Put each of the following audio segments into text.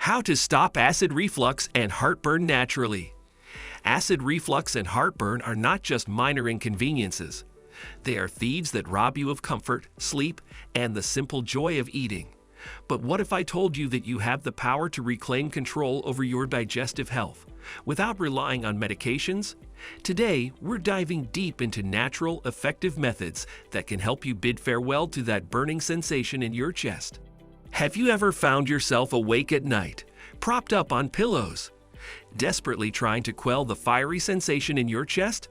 How to stop acid reflux and heartburn naturally. Acid reflux and heartburn are not just minor inconveniences. They are thieves that rob you of comfort, sleep, and the simple joy of eating. But what if I told you that you have the power to reclaim control over your digestive health without relying on medications? Today, we're diving deep into natural, effective methods that can help you bid farewell to that burning sensation in your chest. Have you ever found yourself awake at night, propped up on pillows, desperately trying to quell the fiery sensation in your chest?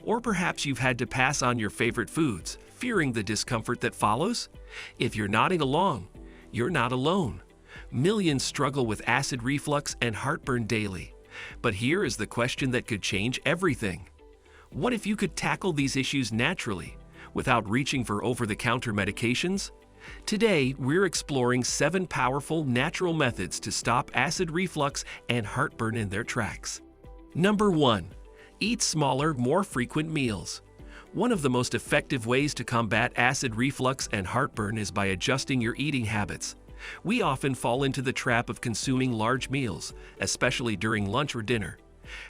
Or perhaps you've had to pass on your favorite foods, fearing the discomfort that follows? If you're nodding along, you're not alone. Millions struggle with acid reflux and heartburn daily. But here is the question that could change everything. What if you could tackle these issues naturally, without reaching for over-the-counter medications? Today, we're exploring 7 powerful natural methods to stop acid reflux and heartburn in their tracks. Number 1. Eat smaller, more frequent meals. One of the most effective ways to combat acid reflux and heartburn is by adjusting your eating habits. We often fall into the trap of consuming large meals, especially during lunch or dinner.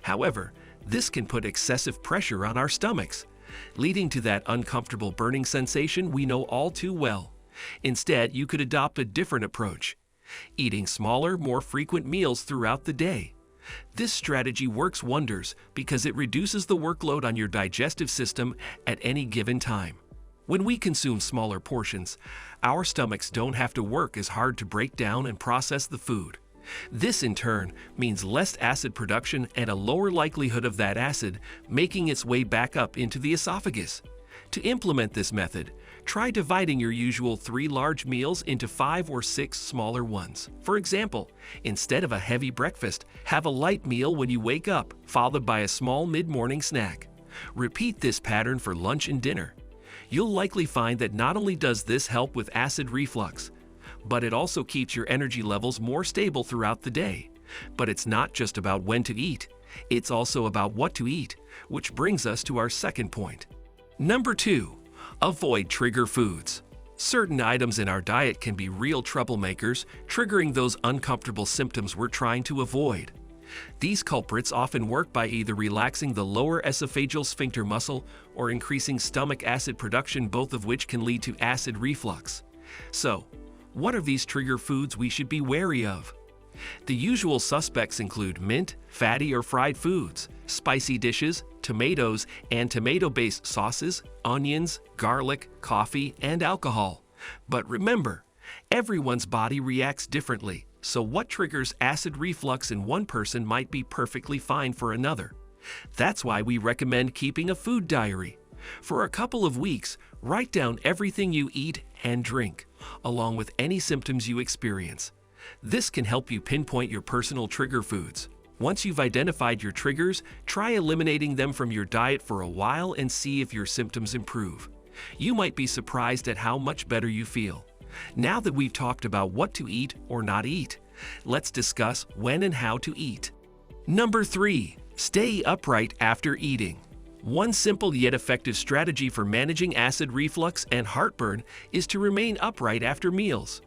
However, this can put excessive pressure on our stomachs, leading to that uncomfortable burning sensation we know all too well. Instead, you could adopt a different approach, eating smaller, more frequent meals throughout the day. This strategy works wonders because it reduces the workload on your digestive system at any given time. When we consume smaller portions, our stomachs don't have to work as hard to break down and process the food. This, in turn, means less acid production and a lower likelihood of that acid making its way back up into the esophagus. To implement this method, try dividing your usual 3 large meals into 5 or 6 smaller ones. For example, instead of a heavy breakfast, have a light meal when you wake up, followed by a small mid-morning snack. Repeat this pattern for lunch and dinner. You'll likely find that not only does this help with acid reflux, but it also keeps your energy levels more stable throughout the day. But it's not just about when to eat, it's also about what to eat, which brings us to our second point. Number 2. Avoid trigger foods. Certain items in our diet can be real troublemakers, triggering those uncomfortable symptoms we're trying to avoid. These culprits often work by either relaxing the lower esophageal sphincter muscle or increasing stomach acid production, both of which can lead to acid reflux. So, what are these trigger foods we should be wary of? The usual suspects include mint, fatty or fried foods, spicy dishes, tomatoes and tomato-based sauces, onions, garlic, coffee, and alcohol. But remember, everyone's body reacts differently, so what triggers acid reflux in one person might be perfectly fine for another. That's why we recommend keeping a food diary. For a couple of weeks, write down everything you eat and drink, along with any symptoms you experience. This can help you pinpoint your personal trigger foods. Once you've identified your triggers, try eliminating them from your diet for a while and see if your symptoms improve. You might be surprised at how much better you feel. Now that we've talked about what to eat or not eat, let's discuss when and how to eat. Number 3. Stay upright after eating. One simple yet effective strategy for managing acid reflux and heartburn is to remain upright after meals.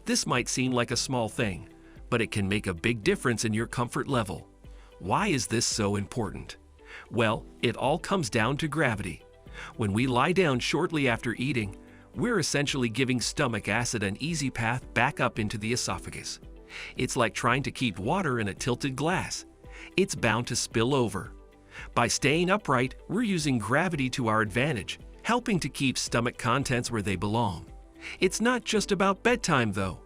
This might seem like a small thing, but it can make a big difference in your comfort level. Why is this so important? Well, it all comes down to gravity. When we lie down shortly after eating, we're essentially giving stomach acid an easy path back up into the esophagus. It's like trying to keep water in a tilted glass. It's bound to spill over. By staying upright, we're using gravity to our advantage, helping to keep stomach contents where they belong. It's not just about bedtime, though.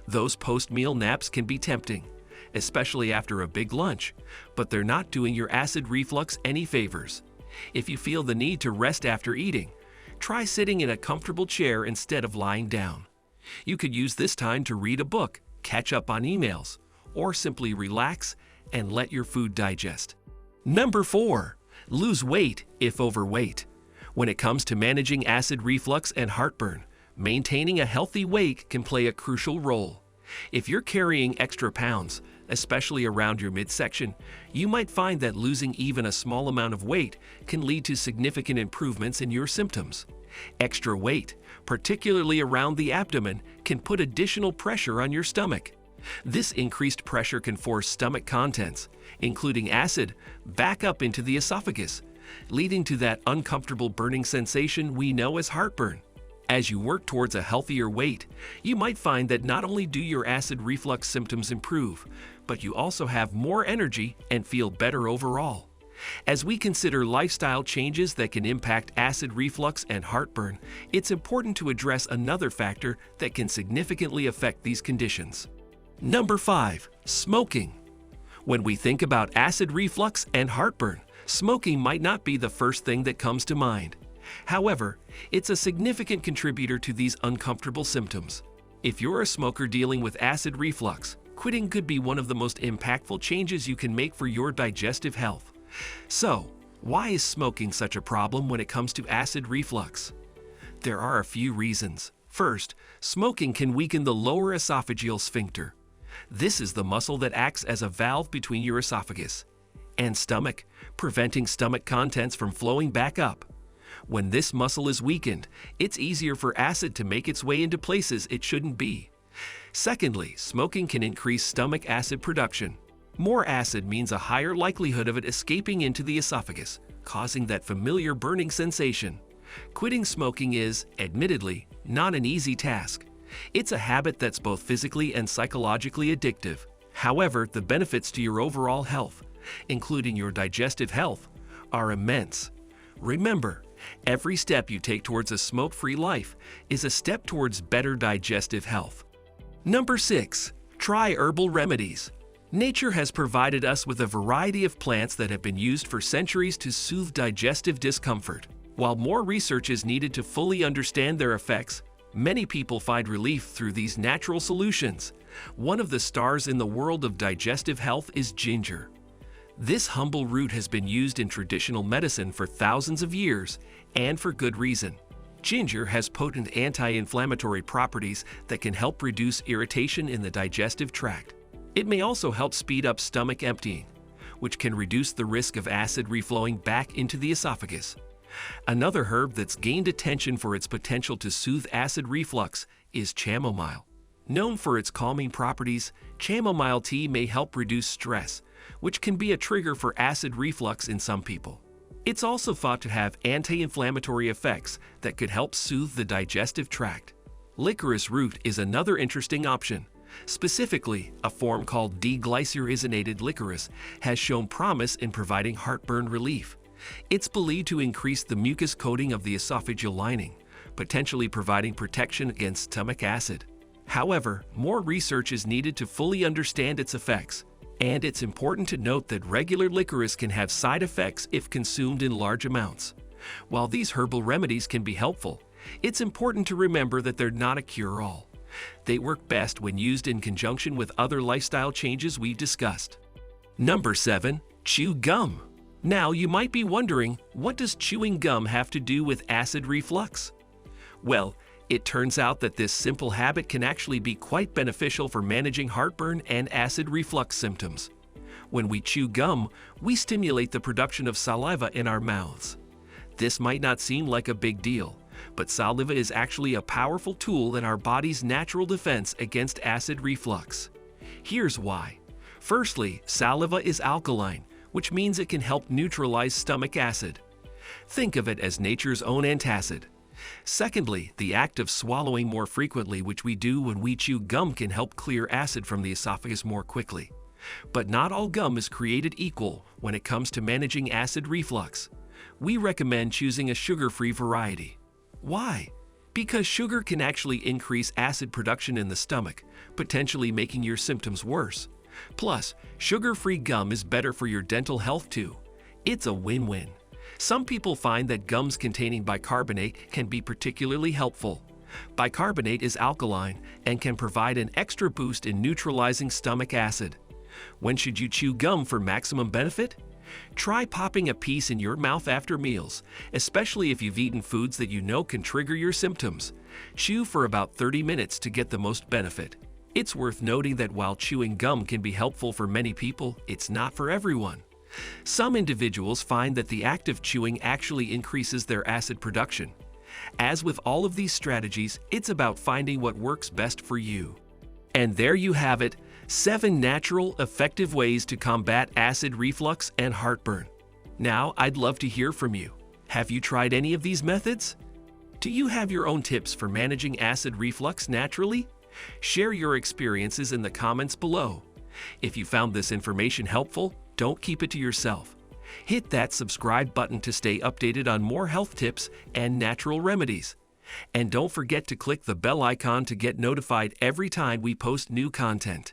Those post-meal naps can be tempting, especially after a big lunch, but they're not doing your acid reflux any favors. If you feel the need to rest after eating, try sitting in a comfortable chair instead of lying down. You could use this time to read a book, catch up on emails, or simply relax and let your food digest. Number 4. Lose weight if overweight. When it comes to managing acid reflux and heartburn, maintaining a healthy weight can play a crucial role. If you're carrying extra pounds, especially around your midsection, you might find that losing even a small amount of weight can lead to significant improvements in your symptoms. Extra weight, particularly around the abdomen, can put additional pressure on your stomach. This increased pressure can force stomach contents, including acid, back up into the esophagus, leading to that uncomfortable burning sensation we know as heartburn. As you work towards a healthier weight, you might find that not only do your acid reflux symptoms improve, but you also have more energy and feel better overall. As we consider lifestyle changes that can impact acid reflux and heartburn, it's important to address another factor that can significantly affect these conditions. Number 5. Smoking. When we think about acid reflux and heartburn, smoking might not be the first thing that comes to mind. However, it's a significant contributor to these uncomfortable symptoms. If you're a smoker dealing with acid reflux, quitting could be one of the most impactful changes you can make for your digestive health. So, why is smoking such a problem when it comes to acid reflux? There are a few reasons. First, smoking can weaken the lower esophageal sphincter. This is the muscle that acts as a valve between your esophagus and stomach, preventing stomach contents from flowing back up. When this muscle is weakened, it's easier for acid to make its way into places it shouldn't be. Secondly, smoking can increase stomach acid production. More acid means a higher likelihood of it escaping into the esophagus, causing that familiar burning sensation. Quitting smoking is, admittedly, not an easy task. It's a habit that's both physically and psychologically addictive. However, the benefits to your overall health, including your digestive health, are immense. Remember, every step you take towards a smoke-free life is a step towards better digestive health. Number 6. Try herbal remedies. Nature has provided us with a variety of plants that have been used for centuries to soothe digestive discomfort. While more research is needed to fully understand their effects, many people find relief through these natural solutions. One of the stars in the world of digestive health is ginger. This humble root has been used in traditional medicine for thousands of years, and for good reason. Ginger has potent anti-inflammatory properties that can help reduce irritation in the digestive tract. It may also help speed up stomach emptying, which can reduce the risk of acid reflowing back into the esophagus. Another herb that's gained attention for its potential to soothe acid reflux is chamomile. Known for its calming properties, chamomile tea may help reduce stress, which can be a trigger for acid reflux in some people. It's also thought to have anti-inflammatory effects that could help soothe the digestive tract. Licorice root is another interesting option. Specifically, a form called D-glycyrrhizated licorice has shown promise in providing heartburn relief. It's believed to increase the mucus coating of the esophageal lining, potentially providing protection against stomach acid. However, more research is needed to fully understand its effects, and it's important to note that regular licorice can have side effects if consumed in large amounts. While these herbal remedies can be helpful, it's important to remember that they're not a cure-all. They work best when used in conjunction with other lifestyle changes we've discussed. Number 7. Chew gum. Now you might be wondering, what does chewing gum have to do with acid reflux? Well, it turns out that this simple habit can actually be quite beneficial for managing heartburn and acid reflux symptoms. When we chew gum, we stimulate the production of saliva in our mouths. This might not seem like a big deal, but saliva is actually a powerful tool in our body's natural defense against acid reflux. Here's why. Firstly, saliva is alkaline, which means it can help neutralize stomach acid. Think of it as nature's own antacid. Secondly, the act of swallowing more frequently, which we do when we chew gum, can help clear acid from the esophagus more quickly. But not all gum is created equal when it comes to managing acid reflux. We recommend choosing a sugar-free variety. Why? Because sugar can actually increase acid production in the stomach, potentially making your symptoms worse. Plus, sugar-free gum is better for your dental health too. It's a win-win. Some people find that gums containing bicarbonate can be particularly helpful. Bicarbonate is alkaline and can provide an extra boost in neutralizing stomach acid. When should you chew gum for maximum benefit? Try popping a piece in your mouth after meals, especially if you've eaten foods that you know can trigger your symptoms. Chew for about 30 minutes to get the most benefit. It's worth noting that while chewing gum can be helpful for many people, it's not for everyone. Some individuals find that the act of chewing actually increases their acid production. As with all of these strategies, it's about finding what works best for you. And there you have it. 7 natural, effective ways to combat acid reflux and heartburn. Now, I'd love to hear from you. Have you tried any of these methods? Do you have your own tips for managing acid reflux naturally? Share your experiences in the comments below. If you found this information helpful, don't keep it to yourself. Hit that subscribe button to stay updated on more health tips and natural remedies. And don't forget to click the bell icon to get notified every time we post new content.